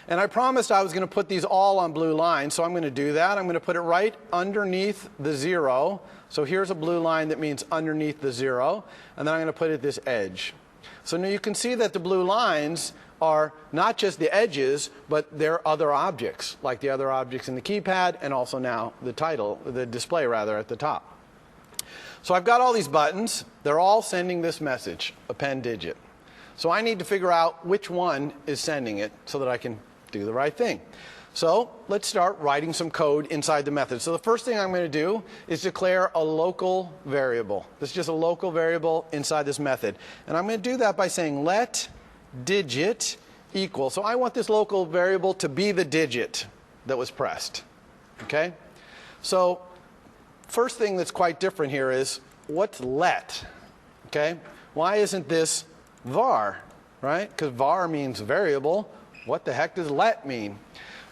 And I promised I was going to put these all on blue lines, so I'm going to do that. I'm going to put it right underneath the 0. So here's a blue line that means underneath the 0. And then I'm going to put it at this edge. So now you can see that the blue lines are not just the edges, but they're other objects, like the other objects in the keypad and also now the display rather, at the top. So I've got all these buttons. They're all sending this message, append digit. So I need to figure out which one is sending it so that I can do the right thing. So let's start writing some code inside the method. So the first thing I'm going to do is declare a local variable. This is just a local variable inside this method. And I'm going to do that by saying let digit equal. So I want this local variable to be the digit that was pressed. Okay? So first thing that's quite different here is what's let? Okay? Why isn't this var? Right? Because var means variable. What the heck does let mean?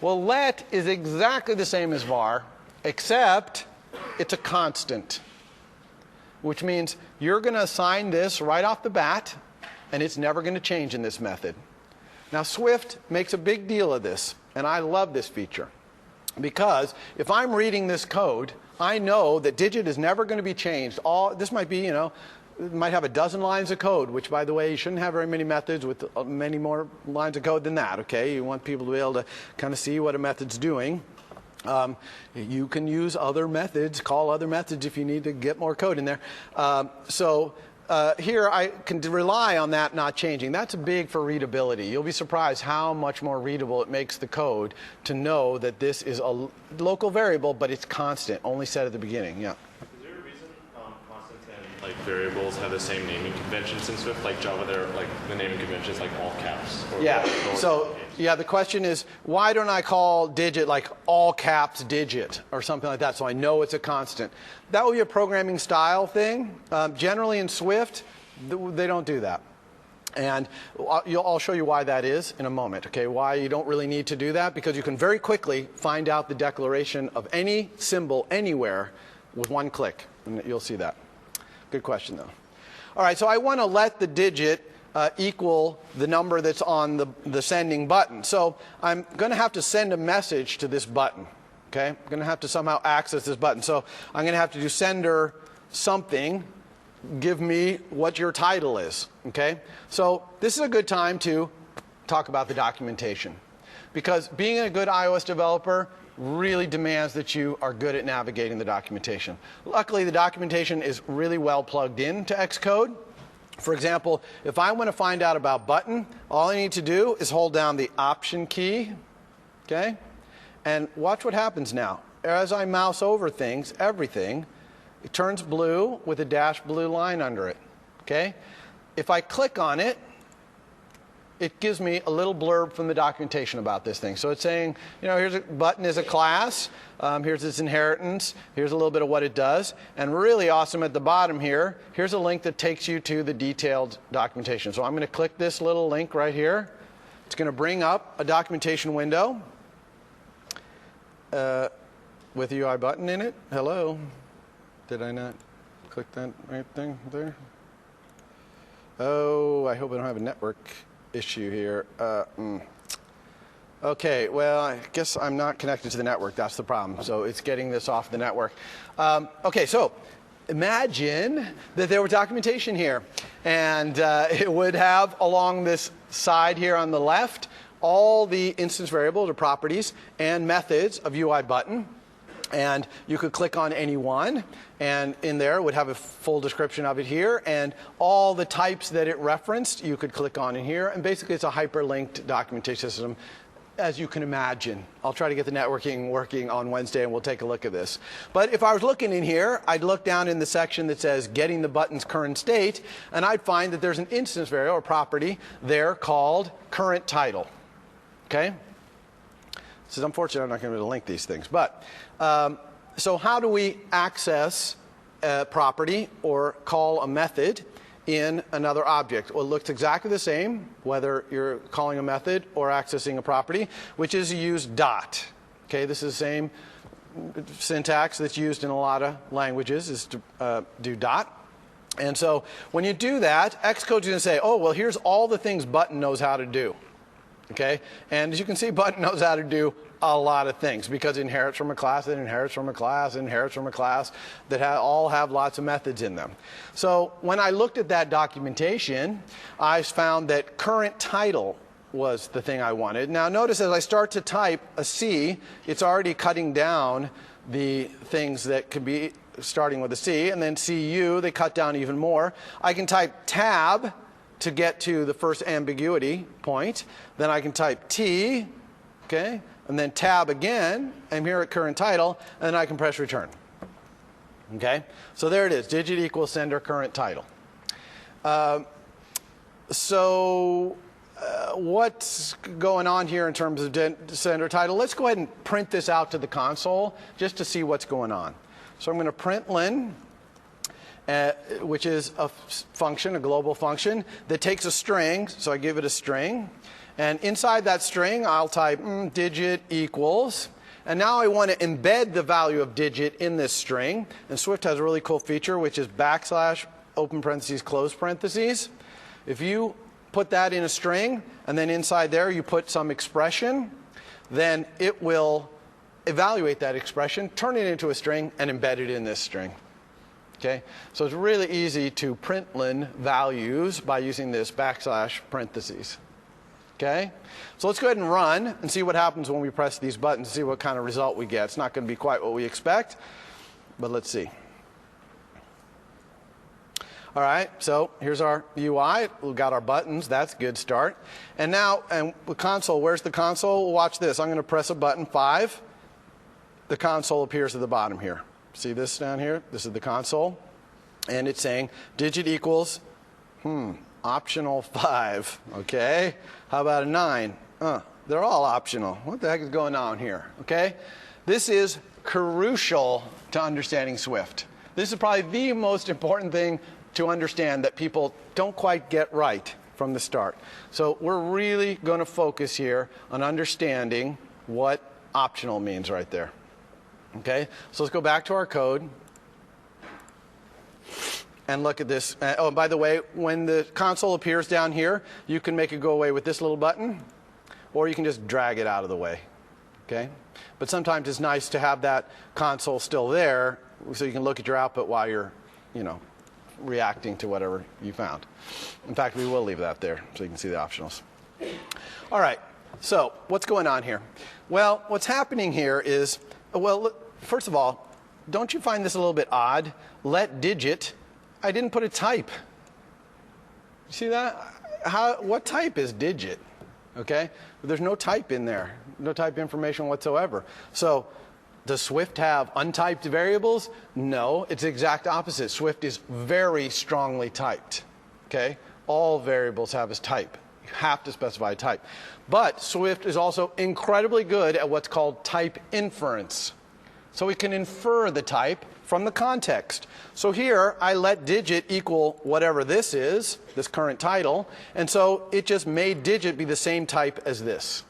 Well, let is exactly the same as var, except it's a constant, which means you're going to assign this right off the bat, and it's never going to change in this method. Now, Swift makes a big deal of this, and I love this feature, because if I'm reading this code, I know that digit is never going to be changed. This might be, it might have a dozen lines of code, which, by the way, you shouldn't have very many methods with many more lines of code than that, okay? You want people to be able to kind of see what a method's doing. You can use other methods, call other methods if you need to get more code in there. Here I can rely on that not changing. That's big for readability. You'll be surprised how much more readable it makes the code to know that this is a local variable, but it's constant, only set at the beginning. Yeah. Like variables have the same naming conventions in Swift, like Java, they're like the naming conventions like all caps. Or yeah. So yeah, the question is, why don't I call digit like all caps digit or something like that, so I know it's a constant? That would be a programming style thing. Generally in Swift, they don't do that. And I'll show you why that is in a moment, okay? Why you don't really need to do that, because you can very quickly find out the declaration of any symbol anywhere with one click, and you'll see that. Good question, though. All right, so I want to let the digit equal the number that's on the sending button. So I'm going to have to send a message to this button. Okay, I'm going to have to somehow access this button. So I'm going to have to do sender something. Give me what your title is. Okay, so this is a good time to talk about the documentation, because being a good iOS developer really demands that you are good at navigating the documentation. Luckily, the documentation is really well plugged into Xcode. For example, if I want to find out about button, all I need to do is hold down the Option key, okay? And watch what happens now. As I mouse over things, everything, it turns blue with a dashed blue line under it, okay? If I click on it, it gives me a little blurb from the documentation about this thing. So it's saying, here's a button is a class, here's its inheritance, here's a little bit of what it does, and really awesome at the bottom here, here's a link that takes you to the detailed documentation. So I'm going to click this little link right here. It's going to bring up a documentation window with a UI button in it. Hello. Did I not click that right thing there? Oh, I hope I don't have a network issue here. Okay, well, I guess I'm not connected to the network. That's the problem. So it's getting this off the network. Okay, so imagine that there was documentation here. And it would have, along this side here on the left, all the instance variables or properties and methods of UI button. And you could click on any one, and in there it would have a full description of it here, and all the types that it referenced you could click on in here, and basically it's a hyperlinked documentation system, as you can imagine. I'll try to get the networking working on Wednesday, and we'll take a look at this. But if I was looking in here, I'd look down in the section that says getting the button's current state, and I'd find that there's an instance variable or property there called current title. Okay? This is unfortunate, I'm not going to be able to link these things. But so how do we access a property or call a method in another object? Well, it looks exactly the same whether you're calling a method or accessing a property, which is you use dot. Okay, this is the same syntax that's used in a lot of languages, is to do dot. And so when you do that, Xcode's going to say, oh, well, here's all the things button knows how to do. Okay? And as you can see, button knows how to do a lot of things because it inherits from a class, it inherits from a class, it inherits from a class that all have lots of methods in them. So when I looked at that documentation, I found that current title was the thing I wanted. Now notice as I start to type a C, it's already cutting down the things that could be starting with a C, and then CU, they cut down even more. I can type tab to get to the first ambiguity point. Then I can type T, okay, and then tab again. I'm here at current title, and then I can press return. Okay, so there it is, digit equals sender current title. What's going on here in terms of sender title? Let's go ahead and print this out to the console just to see what's going on. So I'm going to print len, which is a function, a global function, that takes a string, so I give it a string. And inside that string, I'll type digit equals. And now I want to embed the value of digit in this string. And Swift has a really cool feature, which is backslash, open parentheses, close parentheses. If you put that in a string, and then inside there you put some expression, then it will evaluate that expression, turn it into a string, and embed it in this string. Okay? So it's really easy to println values by using this backslash parentheses. Okay? So let's go ahead and run and see what happens when we press these buttons, see what kind of result we get. It's not going to be quite what we expect, but let's see. All right, so here's our UI. We've got our buttons. That's a good start. And now, and the console, where's the console? Well, watch this. I'm going to press a button, 5. The console appears at the bottom here. See this down here? This is the console. And it's saying digit equals, optional 5. Okay? How about a 9? They're all optional. What the heck is going on here? Okay? This is crucial to understanding Swift. This is probably the most important thing to understand that people don't quite get right from the start. So we're really going to focus here on understanding what optional means right there. Okay, so let's go back to our code and look at this. Oh, by the way, when the console appears down here, you can make it go away with this little button, or you can just drag it out of the way. Okay, but sometimes it's nice to have that console still there so you can look at your output while you're, reacting to whatever you found. In fact, we will leave that there so you can see the optionals. All right, so what's going on here? Well, what's happening here is, well, first of all, don't you find this a little bit odd? Let digit, I didn't put a type. You see that? What type is digit? Okay, there's no type in there, no type information whatsoever. So does Swift have untyped variables? No, it's the exact opposite. Swift is very strongly typed. Okay? All variables have a type. You have to specify a type. But Swift is also incredibly good at what's called type inference. So we can infer the type from the context. So here, I let digit equal whatever this is, this current title, and so it just made digit be the same type as this.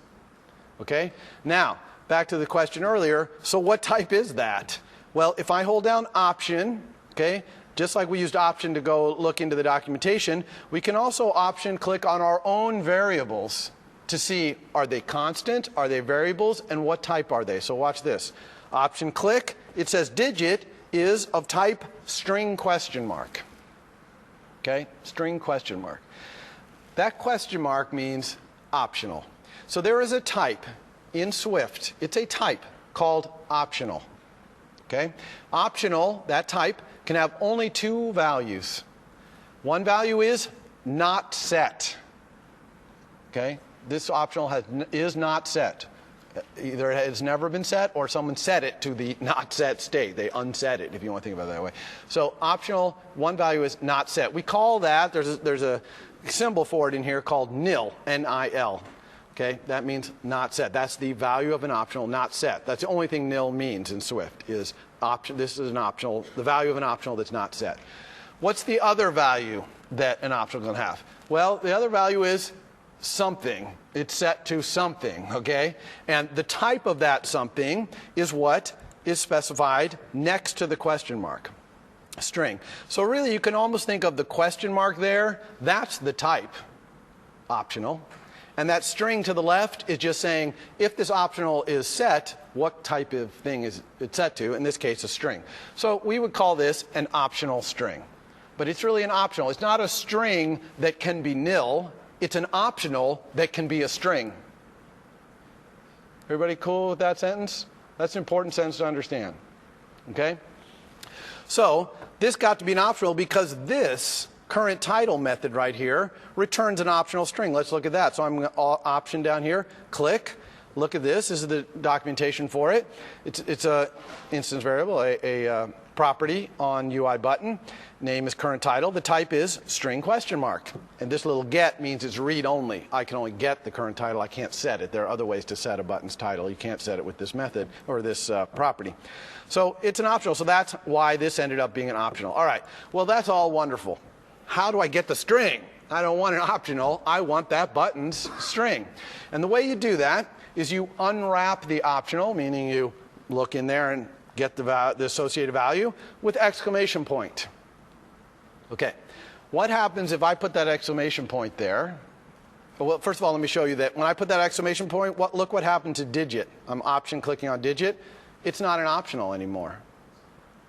Okay? Now, back to the question earlier, so what type is that? Well, if I hold down option, okay, just like we used option to go look into the documentation, we can also option click on our own variables to see, are they constant, are they variables, and what type are they? So watch this. Option click, it says digit is of type string question mark. Okay, string question mark. That question mark means optional. So there is a type in Swift, it's a type called optional. Okay? Optional, that type, can have only 2 values. One value is not set. Okay? This optional is not set. Either it has never been set or someone set it to the not set state. They unset it, if you want to think about it that way. So optional, one value is not set. We call that, there's a symbol for it in here called nil, N-I-L. Okay, that means not set. That's the value of an optional, not set. That's the only thing nil means in Swift is option. This is an optional, the value of an optional that's not set. What's the other value that an optional can have? Well, the other value is something. It's set to something, okay? And the type of that something is what is specified next to the question mark, string. So really, you can almost think of the question mark there. That's the type, optional. And that string to the left is just saying, if this optional is set, what type of thing is it set to? In this case, a string. So we would call this an optional string. But it's really an optional. It's not a string that can be nil. It's an optional that can be a string. Everybody cool with that sentence? That's an important sentence to understand. Okay? So this got to be an optional because this current title method right here returns an optional string. Let's look at that. So I'm going to option down here, click. Look at this. This is the documentation for it. It's a instance variable, a property on UI button. Name is current title. The type is string question mark. And this little get means it's read only. I can only get the current title. I can't set it. There are other ways to set a button's title. You can't set it with this method or this property. So it's an optional. So that's why this ended up being an optional. All right. Well, that's all wonderful. How do I get the string? I don't want an optional. I want that button's string. And the way you do that is you unwrap the optional, meaning you look in there and get the associated value, with exclamation point. Okay. What happens if I put that exclamation point there? Well, first of all, let me show you that when I put that exclamation point, look what happened to digit. I'm option clicking on digit. It's not an optional anymore.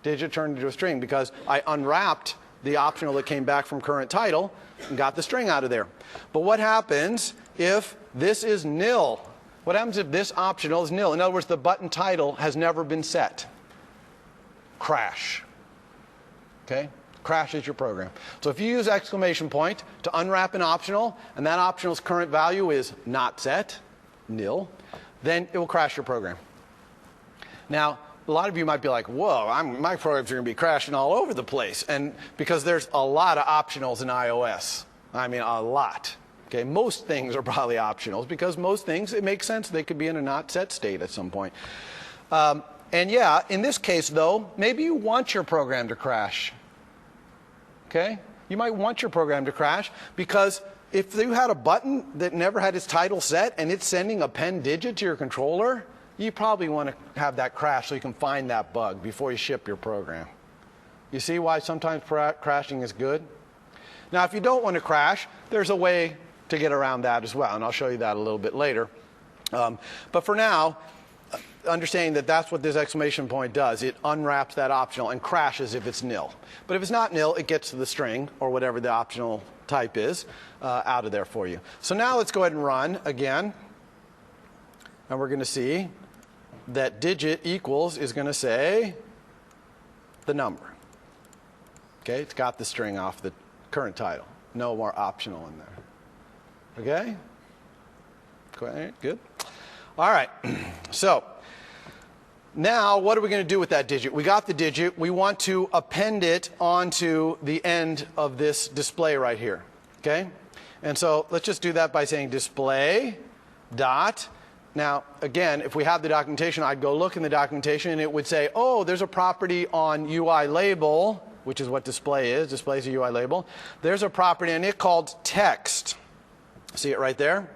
Digit turned into a string because I unwrapped the optional that came back from current title and got the string out of there. But what happens if this is nil? What happens if this optional is nil? In other words, the button title has never been set. Crash. Okay? Crashes your program. So if you use exclamation point to unwrap an optional, and that optional's current value is not set, nil, then it will crash your program. Now, a lot of you might be like, whoa, my programs are going to be crashing all over the place. And because there's a lot of optionals in iOS. I mean, a lot. Okay, most things are probably optionals because most things, it makes sense they could be in a not set state at some point. And yeah, in this case, though, maybe you want your program to crash. Okay? You might want your program to crash because if you had a button that never had its title set and it's sending a pen digit to your controller, you probably want to have that crash so you can find that bug before you ship your program. You see why sometimes crashing is good? Now, if you don't want to crash, there's a way to get around that as well, and I'll show you that a little bit later. But for now, understanding that that's what this exclamation point does, it unwraps that optional and crashes if it's nil. But if it's not nil, it gets to the string, or whatever the optional type is, out of there for you. So now let's go ahead and run again. And we're going to see that digit equals is going to say the number. Okay, it's got the string off the current title. No more optional in there. Okay? Good. All right. So now what are we going to do with that digit? We got the digit. We want to append it onto the end of this display right here. Okay? And so let's just do that by saying display dot. Now, again, if we have the documentation, I'd go look in the documentation and it would say, oh, there's a property on UI label, which is what display is. Display is a UI label. There's a property on it called text. See it right there?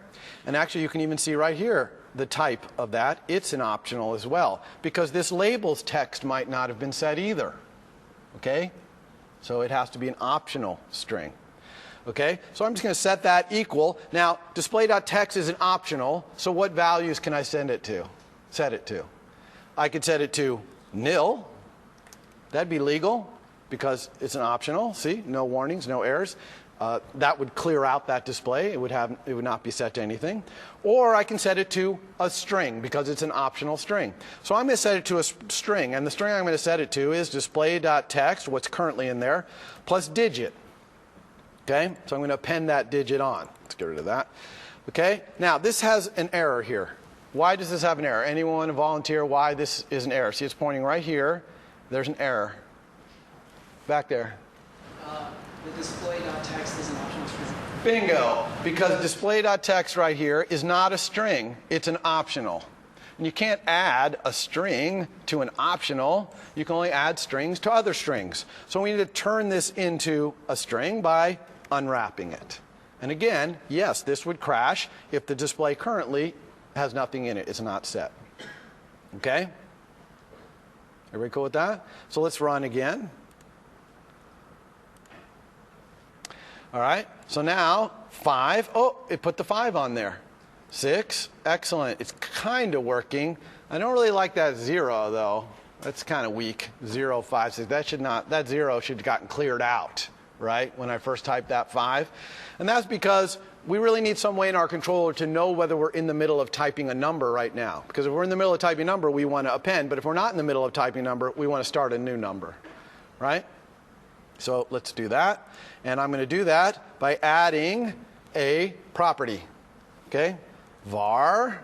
And actually, you can even see right here the type of that. It's an optional as well, because this label's text might not have been set either. Okay? So it has to be an optional string. Okay? So I'm just going to set that equal. Now, display.text is an optional, so what values can I send it to? Set it to. I could set it to nil. That'd be legal because it's an optional. See? No warnings, no errors. That would clear out that display. It would not be set to anything. Or I can set it to a string because it's an optional string. So I'm going to set it to a string, and the string I'm going to set it to is display.text, what's currently in there, plus digit. Okay? So I'm going to append that digit on. Let's get rid of that. Okay? Now, this has an error here. Why does this have an error? Anyone volunteer why this is an error? See, it's pointing right here. There's an error. Back there. The display.text is an optional string. Bingo! Because display.text right here is not a string. It's an optional. And you can't add a string to an optional. You can only add strings to other strings. So we need to turn this into a string by unwrapping it. And again, yes, this would crash if the display currently has nothing in it. It's not set. Okay? Everybody cool with that? So let's run again. All right, so now 5, oh, it put the 5 on there. 6. Excellent. It's kind of working. I don't really like that 0 though. That's kind of weak. 0, 5, 6. That 0 should have gotten cleared out, right? When I first typed that 5. And that's because we really need some way in our controller to know whether we're in the middle of typing a number right now. Because if we're in the middle of typing a number, we want to append. But if we're not in the middle of typing a number, we want to start a new number, right? So let's do that. And I'm going to do that by adding a property. Okay? Var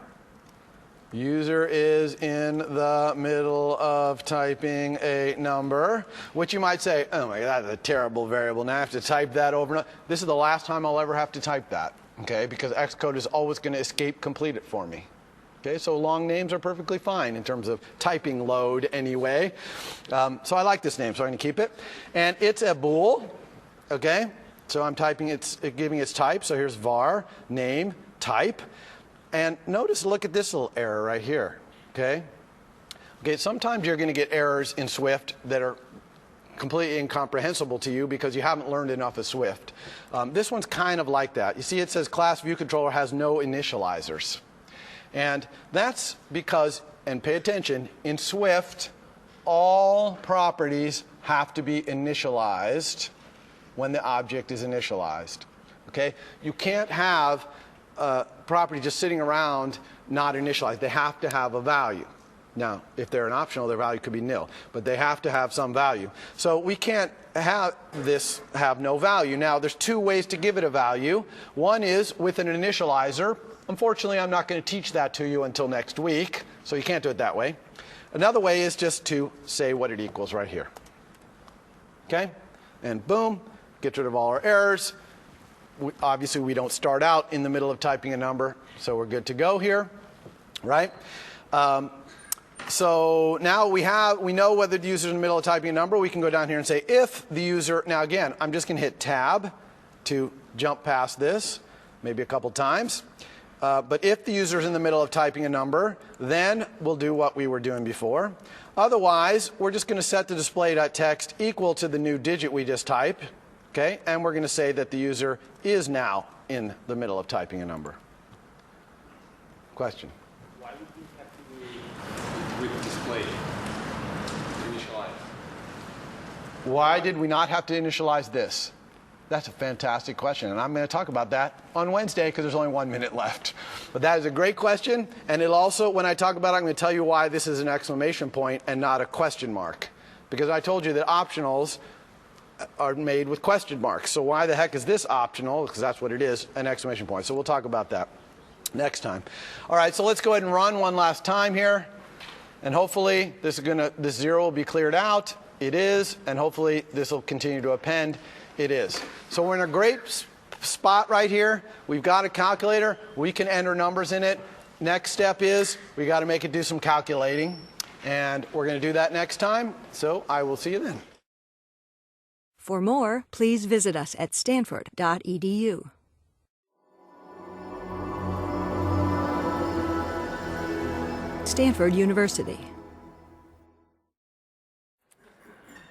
user is in the middle of typing a number, which you might say, oh my God, that's a terrible variable. Now I have to type that over and over. This is the last time I'll ever have to type that, okay? Because Xcode is always going to escape complete it for me. Okay, so long names are perfectly fine in terms of typing load anyway. So I like this name, so I'm going to keep it. And it's a bool, okay? So I'm typing, it's giving its type. So here's var, name, type. And notice, look at this little error right here, okay? Okay, sometimes you're going to get errors in Swift that are completely incomprehensible to you because you haven't learned enough of Swift. This one's kind of like that. You see it says class view controller has no initializers. And that's because, and pay attention, in Swift, all properties have to be initialized when the object is initialized, okay? You can't have property just sitting around not initialized. They have to have a value. Now, if they're an optional, their value could be nil, but they have to have some value. So we can't have this have no value. Now, there's 2 ways to give it a value. One is with an initializer. Unfortunately, I'm not going to teach that to you until next week, so you can't do it that way. Another way is just to say what it equals right here. Okay? And boom, get rid of all our errors. Obviously, we don't start out in the middle of typing a number, so we're good to go here, right? So now we know whether the user is in the middle of typing a number. We can go down here and say if the user, now again, I'm just going to hit tab to jump past this, maybe a couple times. But if the user is in the middle of typing a number, then we'll do what we were doing before. Otherwise, we're just going to set the display.text equal to the new digit we just typed. Okay, and we're going to say that the user is now in the middle of typing a number. Question? Why would we have to do with display initialize? Why did we not have to initialize this? That's a fantastic question, and I'm going to talk about that on Wednesday because there's only 1 minute left. But that is a great question, and it'll also, when I talk about it, I'm going to tell you why this is an exclamation point and not a question mark. Because I told you that optionals are made with question marks. So why the heck is this optional? Because that's what it is, an exclamation point. So we'll talk about that next time. All right, so let's go ahead and run one last time here. And hopefully this 0 will be cleared out. It is. And hopefully this will continue to append. It is. So we're in a great spot right here. We've got a calculator. We can enter numbers in it. Next step is we got to make it do some calculating. And we're going to do that next time. So I will see you then. For more, please visit us at stanford.edu. Stanford University.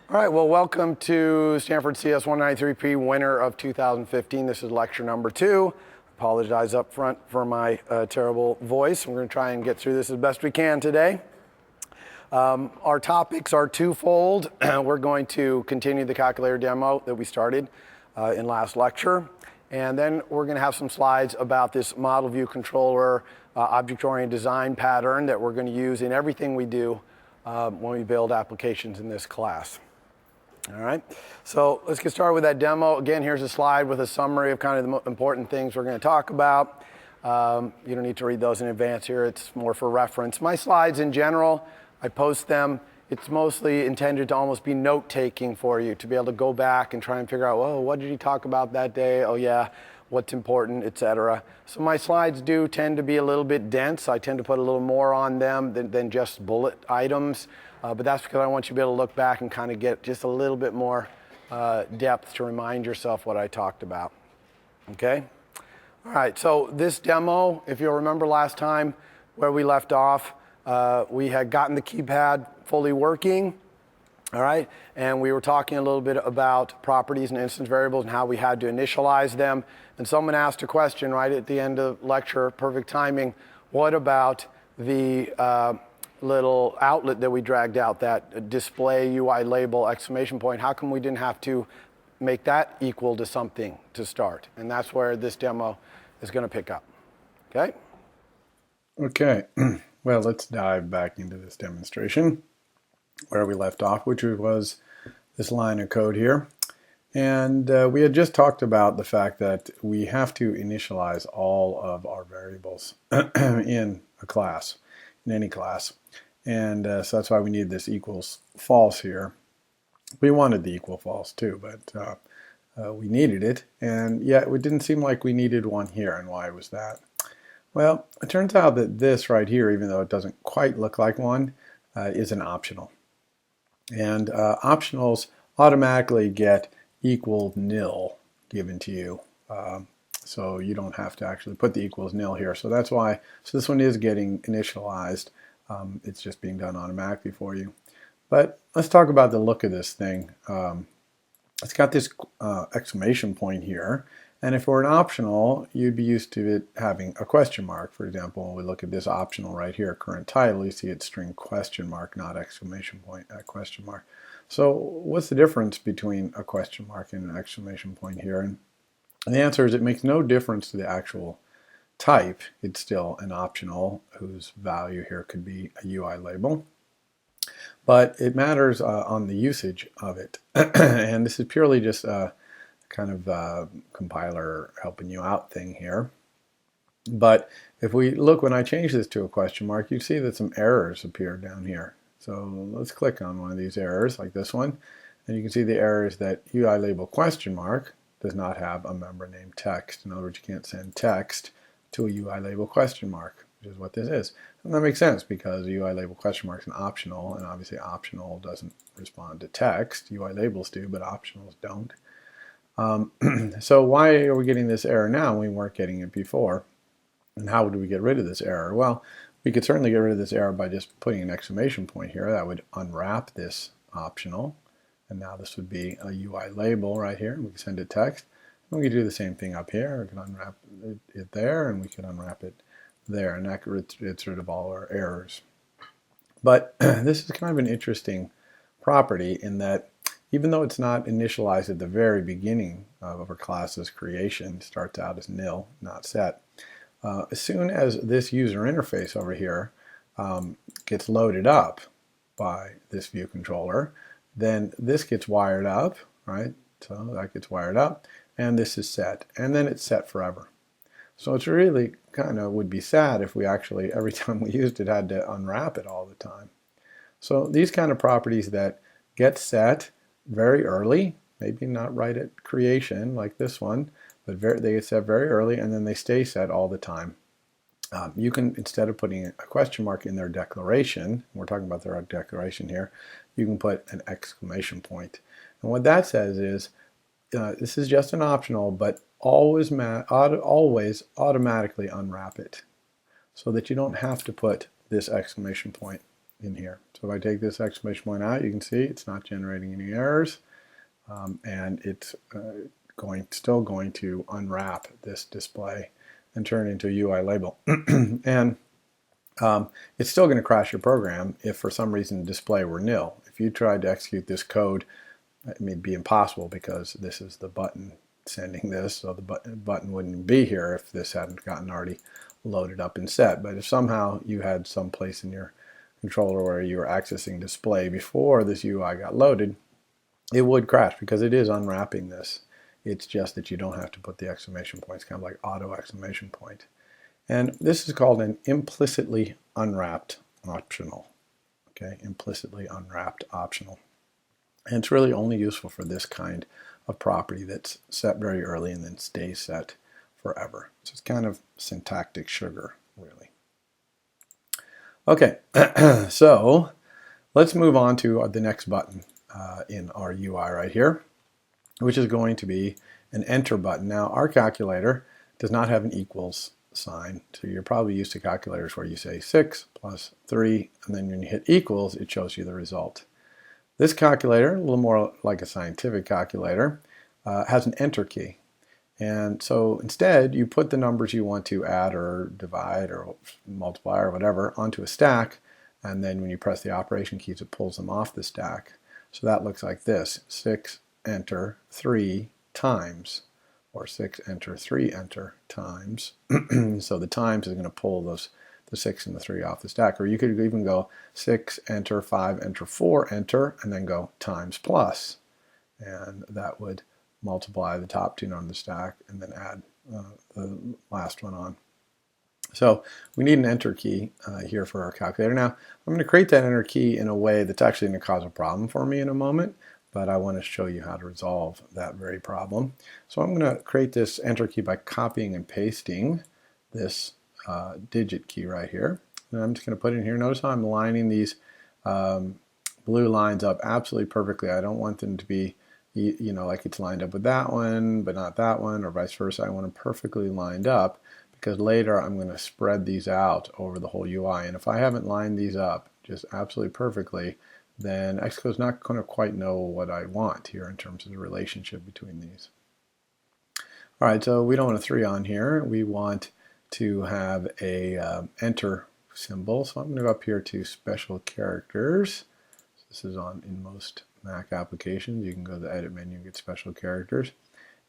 All right, well, welcome to Stanford CS 193P, winner of 2015. This is lecture number 2. Apologize up front for my terrible voice. We're going to try and get through this as best we can today. Our topics are twofold. We're going to continue the calculator demo that we started in last lecture. And then we're going to have some slides about this model view controller object-oriented design pattern that we're going to use in everything we do when we build applications in this class. All right, so let's get started with that demo. Again, here's a slide with a summary of kind of the important things we're going to talk about. You don't need to read those in advance here. It's more for reference. My slides in general, I post them. It's mostly intended to almost be note-taking for you, to be able to go back and try and figure out, oh, what did he talk about that day? Oh, yeah, what's important, etc. So my slides do tend to be a little bit dense. I tend to put a little more on them than just bullet items. But that's because I want you to be able to look back and kind of get just a little bit more depth to remind yourself what I talked about. Okay? All right, so this demo, if you'll remember last time where we left off, we had gotten the keypad fully working. All right, and we were talking a little bit about properties and instance variables and how we had to initialize them. And someone asked a question right at the end of lecture, perfect timing. What about the little outlet that we dragged out, that display UI label exclamation point? How come we didn't have to make that equal to something to start? And that's where this demo is going to pick up. Okay? Okay, well, let's dive back into this demonstration where we left off, which was this line of code here. And we had just talked about the fact that we have to initialize all of our variables in a class, in any class. And so that's why we need this equals false here. We wanted the equal false too, but we needed it. And yet it didn't seem like we needed one here. And why was that? Well, it turns out that this right here, even though it doesn't quite look like one, is an optional. And optionals automatically get equal nil given to you. So you don't have to actually put the equals nil here. So that's why, so this one is getting initialized. It's just being done automatically for you. But let's talk about the look of this thing. It's got this exclamation point here. And if it were an optional, you'd be used to it having a question mark. For example, when we look at this optional right here, current title, you see it's string question mark, not exclamation point, question mark. So what's the difference between a question mark and an exclamation point here? And the answer is it makes no difference to the actual type. It's still an optional whose value here could be a UI label. But it matters on the usage of it. And this is purely just kind of compiler helping you out thing here. But if we look, when I change this to a question mark, you see that some errors appear down here. So let's click on one of these errors like this one, and you can see the error is that UI label question mark does not have a member name text. In other words, you can't send text to a UI label question mark, which is what this is. And that makes sense because UI label question mark is an optional, and obviously optional doesn't respond to text. UI labels do, but optionals don't. So why are we getting this error now when we weren't getting it before? And how do we get rid of this error? Well, we could certainly get rid of this error by just putting an exclamation point here. That would unwrap this optional. And now this would be a UI label right here. We can send it text. And we could do the same thing up here. We can unwrap it there, and we can unwrap it there. And that gets rid of all our errors. But this is kind of an interesting property in that even though it's not initialized at the very beginning of a class's creation, it starts out as nil, not set. As soon as this user interface over here gets loaded up by this view controller, then this gets wired up, right? So that gets wired up, and this is set, and then it's set forever. So it's really kind of would be sad if we actually, every time we used it, had to unwrap it all the time. So these kind of properties that get set very early, maybe not right at creation like this one, but they get set very early and then they stay set all the time. You can, instead of putting a question mark in their declaration, we're talking about their declaration here, you can put an exclamation point. And what that says is, this is just an optional, but always automatically unwrap it so that you don't have to put this exclamation point in here. So if I take this exclamation point out, you can see it's not generating any errors, and it's still going to unwrap this display and turn it into a UI label. And it's still going to crash your program if for some reason the display were nil. If you tried to execute this code, it may be impossible because this is the button sending this, so the button wouldn't be here if this hadn't gotten already loaded up and set. But if somehow you had some place in your controller where you were accessing display before this UI got loaded, it would crash because it is unwrapping this. It's just that you don't have to put the exclamation point. It's kind of like auto exclamation point. And this is called an implicitly unwrapped optional. Okay, implicitly unwrapped optional. And it's really only useful for this kind of property that's set very early and then stays set forever. So it's kind of syntactic sugar, really. Okay, so let's move on to the next button in our UI right here, which is going to be an enter button. Now, our calculator does not have an equals sign, so you're probably used to calculators where you say 6 plus 3, and then when you hit equals, it shows you the result. This calculator, a little more like a scientific calculator, has an enter key. And so instead, you put the numbers you want to add or divide or multiply or whatever onto a stack, and then when you press the operation keys, it pulls them off the stack. So that looks like this: 6 enter 3 times, or 6 enter 3 enter times. So the times is going to pull the 6 and the 3 off the stack. Or you could even go 6 enter 5 enter 4 enter, and then go times plus, and that would multiply the top two on the stack and then add the last one on. So we need an enter key here for our calculator. Now I'm going to create that enter key in a way that's actually going to cause a problem for me in a moment, but I want to show you how to resolve that very problem. So I'm going to create this enter key by copying and pasting this digit key right here. And I'm just going to put it in here. Notice how I'm lining these blue lines up absolutely perfectly. I don't want them to be, you know, like it's lined up with that one, but not that one, or vice versa. I want them perfectly lined up, because later I'm going to spread these out over the whole UI. And if I haven't lined these up just absolutely perfectly, then Xcode's not going to quite know what I want here in terms of the relationship between these. All right, so we don't want a 3 on here. We want to have a enter symbol. So I'm going to go up here to special characters. So this is on in most Mac applications. You can go to the edit menu and get special characters.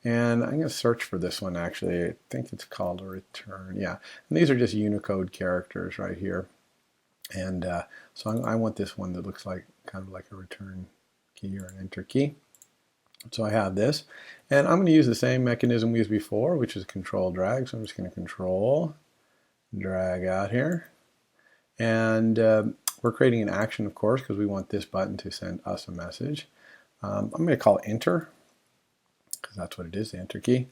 And I'm going to search for this one actually. I think it's called a return. Yeah, and these are just Unicode characters right here. And so I want this one that looks like kind of like a return key or an enter key. So I have this, and I'm going to use the same mechanism we used before, which is control drag. So I'm just going to control drag out here, and we're creating an action, of course, because we want this button to send us a message. I'm going to call enter, because that's what it is, the enter key.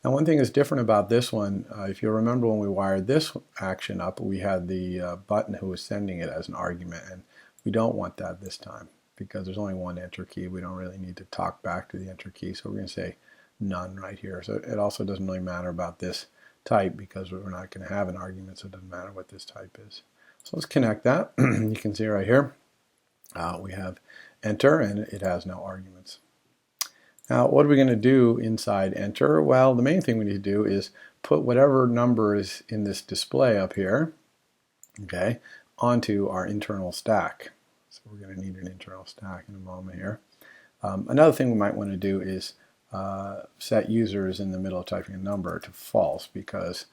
Now one thing that's different about this one, if you remember when we wired this action up, we had the button who was sending it as an argument, and we don't want that this time because there's only one enter key. We don't really need to talk back to the enter key, so we're going to say none right here. So it also doesn't really matter about this type because we're not going to have an argument, so it doesn't matter what this type is. So let's connect that. You can see right here we have enter, and it has no arguments. Now, what are we going to do inside enter? Well, the main thing we need to do is put whatever number is in this display up here, okay, onto our internal stack. So we're going to need an internal stack in a moment here. Another thing we might want to do is set users in the middle of typing a number to false, because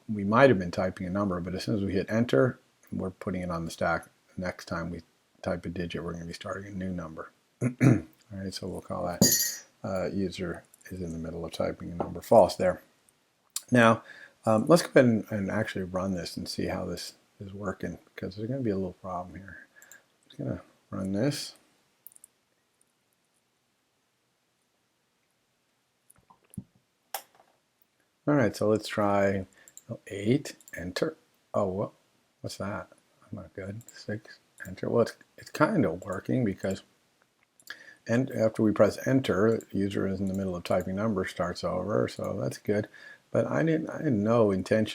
we might have been typing a number, but as soon as we hit enter, we're putting it on the stack. Next time we type a digit, we're going to be starting a new number. All right, so we'll call that user is in the middle of typing a number false there. Now, let's go ahead and actually run this and see how this is working, because there's going to be a little problem here. I'm just going to run this. All right, so let's try 8, enter. Oh, what's that? Not good. 6, enter. Well, it's kind of working because and after we press enter, the user is in the middle of typing number, starts over, so that's good. But I didn't know intentionally